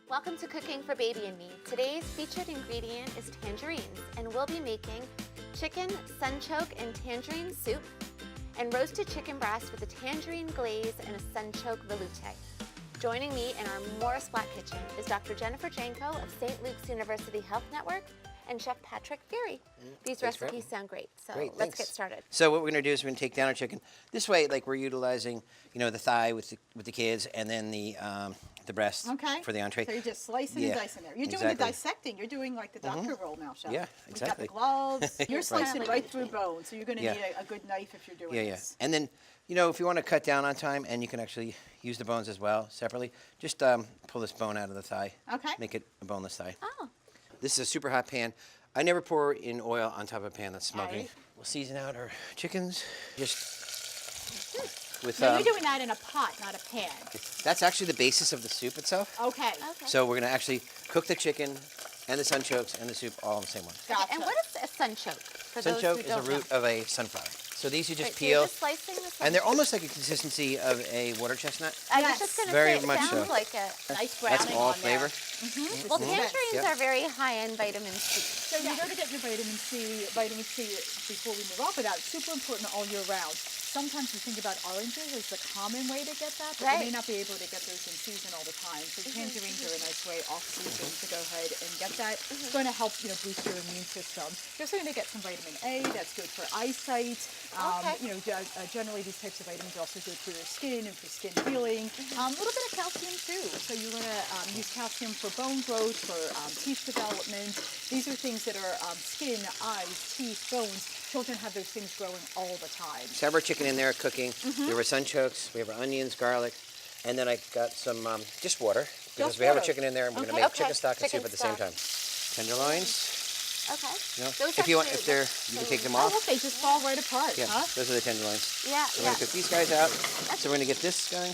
Welcome to Cooking for Baby and Me. Today's featured ingredient is tangerines, and we'll be making chicken, sunchoke, and tangerine soup, and roasted chicken breast with a tangerine glaze and a sunchoke velouté. Joining me in our Morris Black Kitchen is Dr. Jennifer Janco of St. Luke's University Health Network and Chef Patrick Feury. These recipes sound great, so let's get started. So what we're going to do is we're going to take down our chicken. This way, like we're utilizing, the thigh with the kids, and then the breast for the entree. So you're just slicing and dicing there. You're doing the dissecting. You're doing like the doctor roll now, Chef. Yeah, exactly. We've got the gloves. You're slicing right through bone, so you're going to need a good knife if you're doing this. And then, if you want to cut down on time, and you can actually use the bones as well separately, just pull this bone out of the thigh. Okay. Make it a boneless thigh. Oh. This is a super hot pan. I never pour in oil on top of a pan that's smoking. Right. We'll season out our chickens just with... Now you're doing that in a pot, not a pan. That's actually the basis of the soup itself. Okay. So we're going to actually cook the chicken and the sunchokes and the soup all in the same one. Gotcha. And what is a sunchoke? For those Sunchoke who is don't a root of a sunflower. So these you just So peel. you're just slicing the And they're almost like a consistency of a water chestnut. I was just going to Very say, it much sounds so. like it. Nice browning That's all on there. flavor. Well, tangerines are very high in vitamin C. So you got to get your vitamin C before we move off of that. It's super important all year round. Sometimes we think about oranges as the common way to get that, but we may not be able to get those in season all the time. So tangerines are a nice way off season to go ahead and get that. It's going to help, boost your immune system. You're also going to get some vitamin A. That's good for eyesight. Generally these types of vitamins are also good for your skin and for skin healing. A little bit of calcium too. So you're going to use calcium for bone growth, for teeth development. These are things that are skin, eyes, teeth, bones. Children have those things growing all the time. So I have our chicken in there cooking. There were sunchokes. We have our onions, garlic, and then I got some just water because we have our chicken in there, and we're going to make chicken stock and soup at the same time. Tenderloins. Okay. If you want, you can take them off. Oh, look, they just fall right apart. Yeah, those are the tenderloins. Yeah, So we're going to cook these guys out. So we're going to get this going,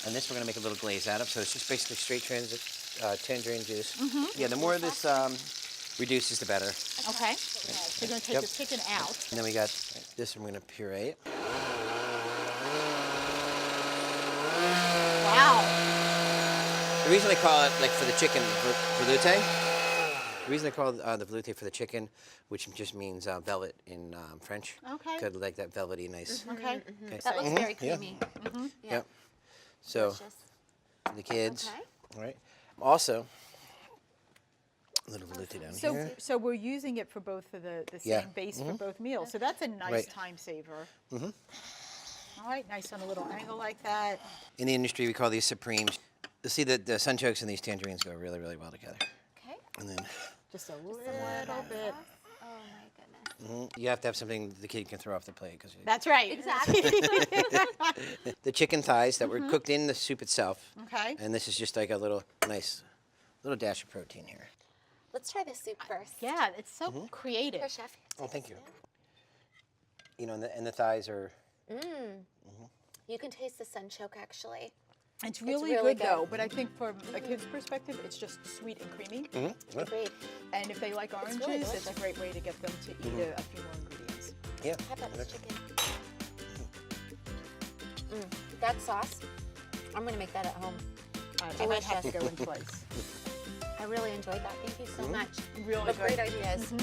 and this we're going to make a little glaze out of. So it's just basically straight tangerine juice. Yeah, the more this reduces, the better. Okay. So you're going to take the chicken out. And then we got this, and we're going to puree it. Wow. The reason I call it, like for the chicken, velouté, the reason I call it the velouté for the chicken, which just means velvet in French. Okay. Good, like that velvety, nice. Okay. That looks very creamy. Yep. So, Delicious. the kids, Okay. all right. Also, a little velouté down here. So we're using it for both of the same base for both meals. So that's a nice time saver. All right, nice on a little angle like that. In the industry, we call these supremes. You'll see that the sunchokes and these tangerines go really, really well together. Okay. And then Just a little bit. Oh my goodness. you have to have something the kid can throw off the plate. Because That's right. Exactly. the chicken thighs that were cooked in the soup itself. Okay. And this is just like a little nice little dash of protein here. Let's try the soup first. Yeah, it's so creative. Here, Chef. Oh, thank you. And the thighs are... You can taste the sunchoke, actually. It's really, really good, good. though, but I think from a kid's perspective, it's just sweet and creamy. Agreed. And if they like oranges, really it's a delicious. great way to get them to eat a few more ingredients. Yeah. How about this chicken? That sauce, I'm going to make that at home. I might have to go in twice. I really enjoyed that. Thank you so much. Really What good. great ideas.